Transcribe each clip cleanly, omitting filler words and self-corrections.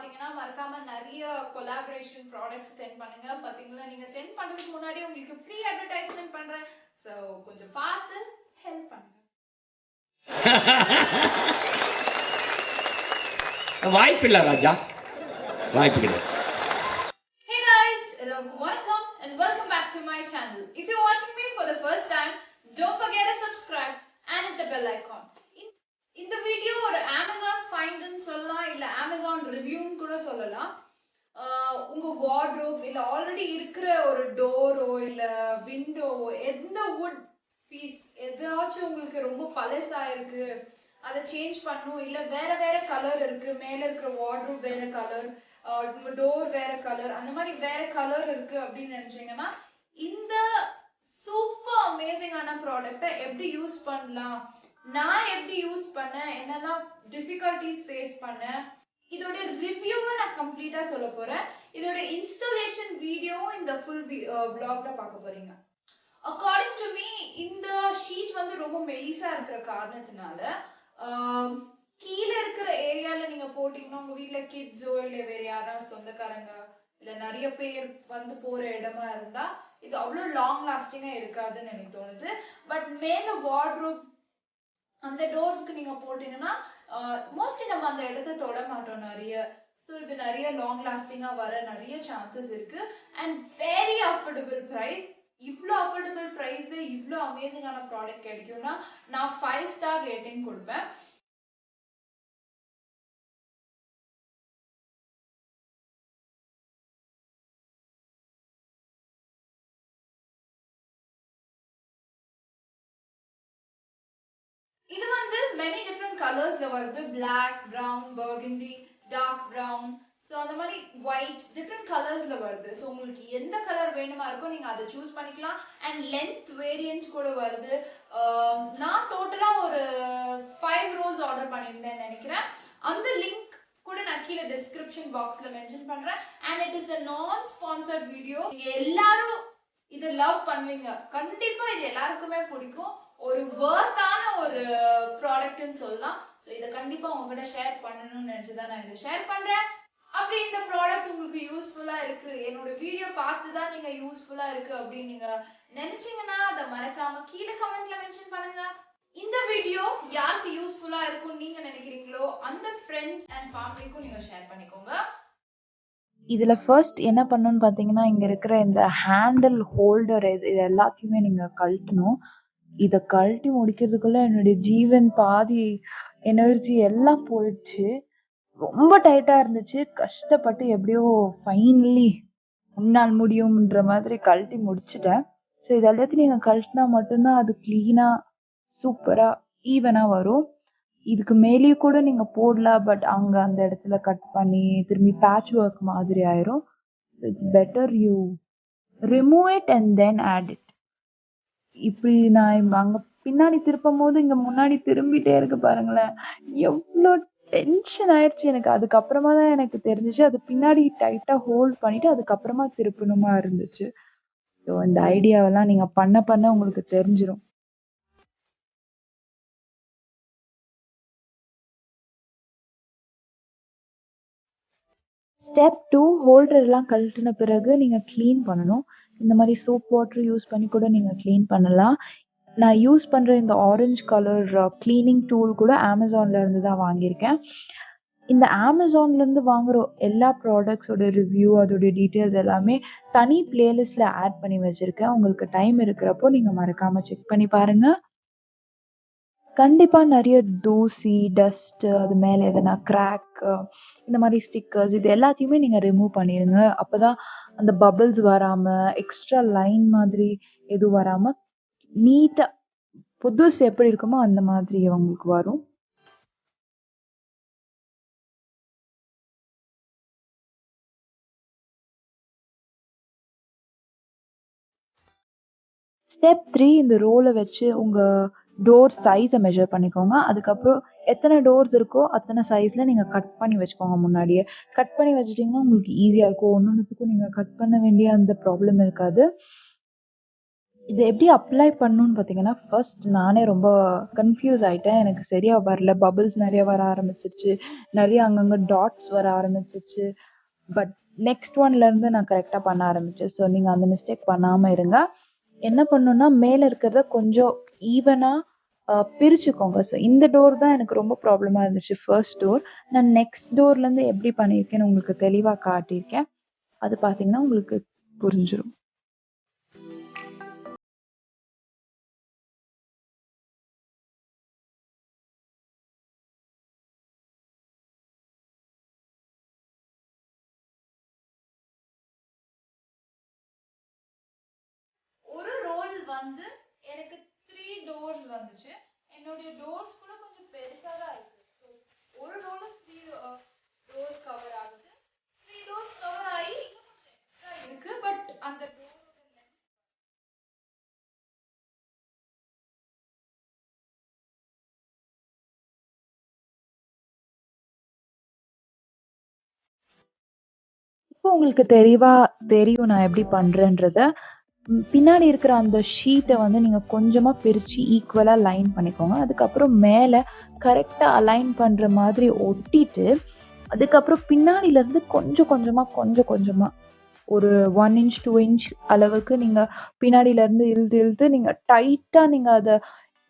பாத்தீங்கன்னா மறக்காம நிறைய கொலாபரேஷன் ப்ராடக்ட்ஸ் சென்ட் பண்ணுங்க. பாத்தீங்களா, நீங்க சென்ட் பண்றதுக்கு முன்னாடி உங்களுக்கு ஃப்ரீ அட்வர்டைஸ்மென்ட் பண்றேன். சோ கொஞ்சம் பார்த்து ஹெல்ப் பண்ணுங்க. வாய்ப்பில்லை ராஜா, வாய்ப்பு கிடையாது. Hey guys, welcome and welcome back to my channel. If you're watching me for the first time, don't forget to subscribe and hit the bell icon. இந்த வீடியோ ஒரு Amazon find ன்னு சொல்லலாம், இல்ல Amazon review ன்னு கூட சொல்லலாம். உங்க wardrobe இல்ல ஆல்ரெடி இருக்கிற ஒரு டோரோ இல்ல விண்டோவோ, எந்த வுட் பீஸ் ஏதாச்சும் உங்களுக்கு ரொம்ப பழசா இருக்கு, அதை சேஞ்ச் பண்ணணும், இல்ல வேற வேற கலர் இருக்கு, மேல இருக்கிற வார்ட்ரோப் வேற கலர், உங்க டோர் வேற கலர், அந்த மாதிரி வேற கலர் இருக்கு அப்படின்னு நினைச்சீங்கன்னா இந்த சூப்பர் அமேசிங்கான ப்ராடக்ட்டை எப்படி யூஸ் பண்ணலாம், நான் எப்படி யூஸ் பண்ணேன், என்னெல்லாம் டிஃபிகல்டிஸ் ஃபேஸ் பண்ணேன், இதோட ரிவ்யூவை நான் கம்ப்ளீட்டா சொல்ல போறேன். இதோட இன்ஸ்டாலேஷன் வீடியோ இந்த ஃபுல் vlogல பார்க்க போறீங்க. அக்கார்டிங் டு மீ இந்த ஷீட் வந்து ரொம்ப மெலிசா இருக்கிற காரணத்தினால கீழே இருக்கிற ஏரியால நீங்க போட்டீங்கன்னா உங்க வீட்டுல கிட்ஸோ இல்ல வேற யாராவது சொந்தக்காரங்க இல்ல நிறைய பேர் வந்து போற இடமா இருந்தா இது அவ்வளவு லாங் லாஸ்டிங்கா இருக்காதுன்னு எனக்கு தோணுது. பட் மேல வார்ட்ரோப் அந்த டோர்ஸ்க்கு நீங்க போட்டீங்கன்னா மோஸ்ட்லி நம்ம அந்த இடத்த தொட மாட்டோம் நிறைய. ஸோ இது நிறைய லாங் லாஸ்டிங்கா வர நிறைய சான்சஸ் இருக்கு. And very affordable price. இவ்வளோ அஃபோர்டபுள் ப்ரைஸ்ல இவ்வளோ அமேசிங்கான ப்ராடக்ட் கிடைக்கும்னா நான் 5 ஸ்டார் ரேட்டிங் கொடுப்பேன். இது வந்து many different கலர்ஸ்ல வருது. Black, brown, burgundy, dark brown, so அந்த மாதிரி ஒயிட் டிஃப்ரெண்ட் கலர்ஸ்ல வருது. ஸோ உங்களுக்கு எந்த கலர் வேணுமா இருக்கோ நீங்க அதை சூஸ் பண்ணிக்கலாம். அண்ட் லென்த் வேரியன்ட் கூட வருது. நான் டோட்டலா ஒரு 5 ரோல்ஸ் ஆர்டர் பண்ணியிருந்தேன் நினைக்கிறேன். அந்த லிங்க் கூட நான் கீழே டிஸ்கிரிப்ஷன் பாக்ஸ்ல மென்ஷன் பண்றேன். அண்ட் இட் இஸ் a நான் ஸ்பான்சர்ட் வீடியோ. நீங்க எல்லாரும் இதை லவ் பண்ணுவீங்க, கண்டிப்பா இது எல்லாருக்குமே பிடிக்கும். ஒரு வர்த்தான ஒரு ப்ராடக்ட்னு சொல்லலாம். ஸோ இதை கண்டிப்பா உங்ககிட்ட ஷேர் பண்ணணும்னு நினைச்சுதான் நான் இதை ஷேர் பண்றேன். அப்படி இந்த ப்ராடக்ட் உங்களுக்கு யூஸ்ஃபுல்லா இருக்கு, என்னோட வீடியோ பார்த்துதான் நீங்க யூஸ்ஃபுல்லா இருக்கு அப்படின்னு நீங்க நினைச்சீங்கன்னா அதை மறக்காம கீழே கமெண்ட்ல மென்ஷன் பண்ணுங்க. இந்த வீடியோ யாருக்கு யூஸ்ஃபுல்லா இருக்கும்னு நீங்க நினைக்கிறீங்களோ அந்த ஃப்ரெண்ட்ஸ் அண்ட் ஃபேமிலிக்கும் நீங்க ஷேர் பண்ணிக்கோங்க. இதுல ஃபர்ஸ்ட் என்ன பண்ணணும்னு பார்த்தீங்கன்னா, இங்க இருக்கிற இந்த ஹேண்டில் ஹோல்டர் இது எல்லாத்தையுமே நீங்க கழட்டணும். இதை கழட்டி முடிக்கிறதுக்குள்ள என்னுடைய ஜீவன் பாதி எனர்ஜி எல்லாம் போயிடுச்சு. ரொம்ப டைட்டா இருந்துச்சு. கஷ்டப்பட்டு எப்படியோ ஃபைனலி உன்னால் முடியும்ன்ற மாதிரி கழட்டி முடிச்சிட்டேன். ஸோ இது எல்லாத்தையும் நீங்க கழட்டினா மட்டும்தான் அது கிளீனா சூப்பரா ஈவனா வரும். இதுக்கு மேலேயே கூட நீங்க போடலாம், பட் அங்க அந்த இடத்துல கட் பண்ணி திரும்பி பேட்ச் ஒர்க் மாதிரி ஆயிரும். It's better you remove it and then add it. இப்படி நான் அங்க பின்னாடி திருப்பும் போது இங்க முன்னாடி திரும்பிட்டே இருக்கு பாருங்களேன், எவ்வளோ டென்ஷன் ஆயிடுச்சு எனக்கு. அதுக்கப்புறமா தான் எனக்கு தெரிஞ்சிச்சு அது பின்னாடி டைட்டா ஹோல்ட் பண்ணிட்டு அதுக்கப்புறமா திருப்பணுமா இருந்துச்சு. ஸோ இந்த ஐடியாவெல்லாம் நீங்க பண்ண பண்ண உங்களுக்கு தெரிஞ்சிடும். ஸ்டெப் 2, ஹோல்டர் எல்லாம் கழட்டின பிறகு நீங்க க்ளீன் பண்ணணும். இந்த மாதிரி சோப் வாட்டர் யூஸ் பண்ணி கூட நீங்க க்ளீன் பண்ணலாம். நான் யூஸ் பண்ற இந்த ஆரஞ்சு கலர் க்ளீனிங் டூல் கூட அமேசான்ல இருந்து தான் வாங்கியிருக்கேன். இந்த அமேசான்ல இருந்து வாங்குற எல்லா ப்ராடக்ட்ஸோட ரிவ்யூ அதோட டீட்டெயில்ஸ் எல்லாமே தனி பிளேலிஸ்ட்ல ஆட் பண்ணி வச்சிருக்கேன். உங்களுக்கு டைம் இருக்கிறப்போ நீங்க மறக்காம செக் பண்ணி பாருங்க. கண்டிப்பா நிறைய தூசி, டஸ்ட், அது மேல எதனா கிராக், இந்த மாதிரி ஸ்டிக்கர்ஸ் இது எல்லாத்தையுமே நீங்க ரிமூவ் பண்ணிடுங்க. அப்பதான் அந்த பபிள்ஸ் வராம எக்ஸ்ட்ரா லைன் மாதிரி எதுவும் வராம நீட்டா புதுசு எப்படி இருக்குமோ அந்த மாதிரி உங்களுக்கு வரும். ஸ்டெப் 3, இந்த ரோலை வச்சு உங்க டோர் சைஸை மெஷர் பண்ணிக்கோங்க. அதுக்கப்புறம் எத்தனை டோர்ஸ் இருக்கோ அத்தனை சைஸில் நீங்கள் கட் பண்ணி வச்சுக்கோங்க. முன்னாடியே கட் பண்ணி வச்சுட்டிங்கன்னா உங்களுக்கு ஈஸியாக இருக்கும். ஒன்றுத்துக்கும் நீங்கள் கட் பண்ண வேண்டிய அந்த ப்ராப்ளம் இருக்காது. இது எப்படி அப்ளை பண்ணணும்னு பார்த்தீங்கன்னா, ஃபர்ஸ்ட் நானே ரொம்ப கன்ஃப்யூஸ் ஆயிட்டேன். எனக்கு சரியா வரல. பபிள்ஸ் நெறைய வர ஆரம்பிச்சுருச்சு. நெறைய அங்கங்க டாட்ஸ் வர ஆரம்பிச்சுருச்சு. பட் நெக்ஸ்ட் ஒன்லருந்து நான் கரெக்ட்டா பண்ண ஆரம்பிச்சேன். ஸோ நீங்க அந்த மிஸ்டேக் பண்ணாம இருங்க. என்ன பண்ணணும்னா, மேல இருக்கிறத கொஞ்சம் ஈவனா பிரிச்சுக்கோங்க. ஸோ இந்த டோர் தான் எனக்கு ரொம்ப ப்ராப்ளமா இருந்துச்சு. First door. நான் நெக்ஸ்ட் டோர்லேருந்து எப்படி பண்ணியிருக்கேன்னு உங்களுக்கு தெளிவா காட்டியிருக்கேன். அது பார்த்தீங்கன்னா உங்களுக்கு புரிஞ்சிரும். ஒரு ரோல் வந்து எனக்கு 3 டோர்ஸ் வந்துச்சு. என்னுடைய டோர்ஸ் கூட கொஞ்சம் பெருசா தான் இருக்கு. ஸோ ஒரு ரோல 3 டோர்ஸ் கவர் ஆகுது. 3 டோர்ஸ் கவர் ஆகி இன்னும் கொஞ்சம் எக்ஸ்ட்ரா இருக்கு. பட் அந்த டோரோட லென்த் இப்போ உங்களுக்கு தெளிவா தெரியும் நான் எப்படி பண்றேன்றத. பின்னாடி இருக்கிற அந்த ஷீட்ட வந்து நீங்க கொஞ்சமா பிரிச்சு ஈக்குவலா லைன் பண்ணிக்கோங்க. அதுக்கப்புறம் மேல கரெக்ட்டா அலைன் பண்ற மாதிரி ஒட்டிட்டு, அதுக்கப்புறம் பின்னாடில இருந்து கொஞ்சம் கொஞ்சமா, கொஞ்சம் கொஞ்சமா ஒரு 1 இன்ச், 2 இன்ச் அளவுக்கு நீங்க பின்னாடில இருந்து இழுத்து இழுத்து நீங்க டைட்டா நீங்க அத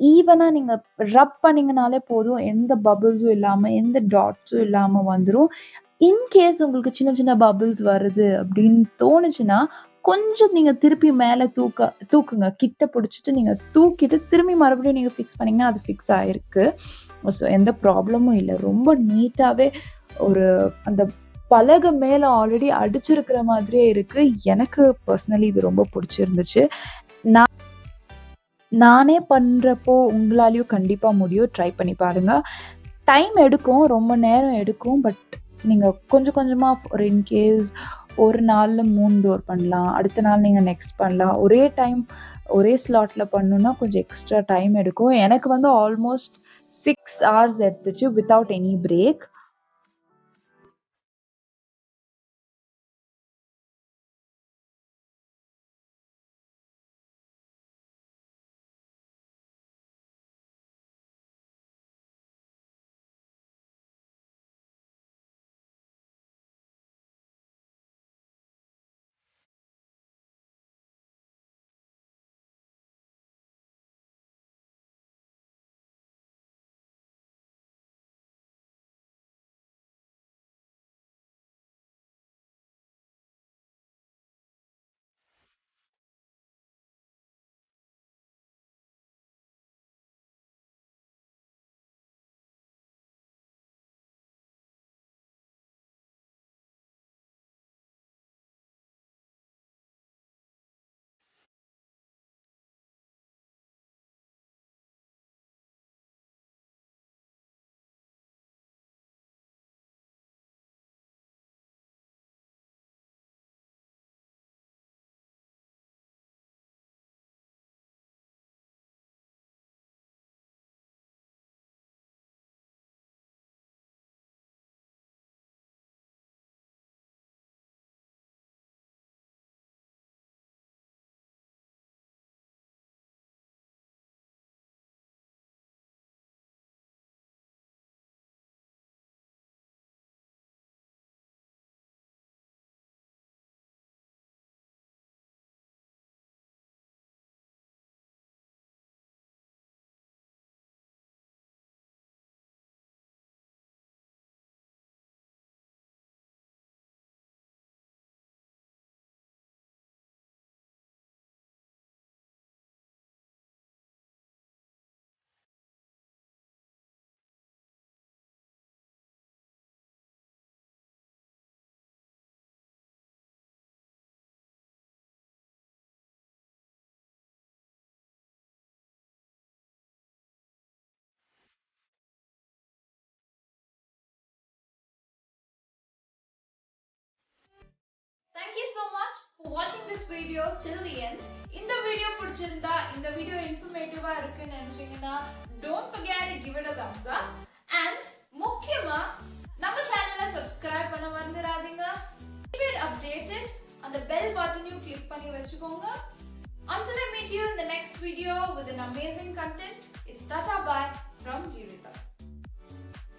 ஈவனா நீங்க ரப் பண்ணீங்கனாலே போதும். எந்த பபிள்ஸும் இல்லாம, எந்த டாட்ஸும் இல்லாம வந்துரும். இன்கேஸ் உங்களுக்கு சின்ன சின்ன பபிள்ஸ் வருது அப்படின்னு தோணுச்சுன்னா, கொஞ்சம் நீங்க திருப்பி மேல தூக்குங்க. கிட்ட புடிச்சுட்டு நீங்க தூக்கிட்டு திரும்பி மறுபடியும் நீங்க ஃபிக்ஸ் பண்ணீங்கன்னா, அது ஃபிக்ஸ் ஆயிருக்கு. ஸோ எந்த ப்ராப்ளமும் இல்ல. ரொம்ப நீட்டாவே ஒரு அந்த பலகை மேல ஆல்ரெடி அடிச்சிருக்கிற மாதிரியே இருக்கு. எனக்கு பர்சனலி இது ரொம்ப புடிச்சிருந்துச்சு. நான் நானே பண்றப்போ உங்களாலயும் கண்டிப்பா முடியும். ட்ரை பண்ணி பாருங்க. டைம் எடுக்கும். ரொம்ப நேரம் எடுக்கும். பட் நீங்க கொஞ்சம் கொஞ்சமா ஒரு இன்கேஸ் ஒரு நாள்ல 3 டோர் பண்ணலாம். அடுத்த நாள் நீங்க நெக்ஸ்ட் பண்ணலாம். ஒரே டைம் ஒரே ஸ்லாட்ல பண்ணணும்னா கொஞ்சம் எக்ஸ்ட்ரா டைம் எடுக்கும். எனக்கு வந்து ஆல்மோஸ்ட் 6 ஹார்ஸ் எடுத்துச்சு without any break. Thank you so much for watching this video till the end. இந்த வீடியோ பிடிச்சிருந்தா, இந்த வீடியோ இன்ஃபர்மேட்டிவா இருக்குன்னு நினைச்சீங்கன்னா, don't forget to give it a thumbs up. And முக்கியமா நம்ம சேனலை சப்ஸ்கிரைப் பண்ண மறந்துடாதீங்க. Keep it updated. அந்த பெல் பட்டனையும் கிளிக் பண்ணி வச்சுக்கோங்க. Until I meet you in the next video with an amazing content, it's Tata Bye from Jeevitha.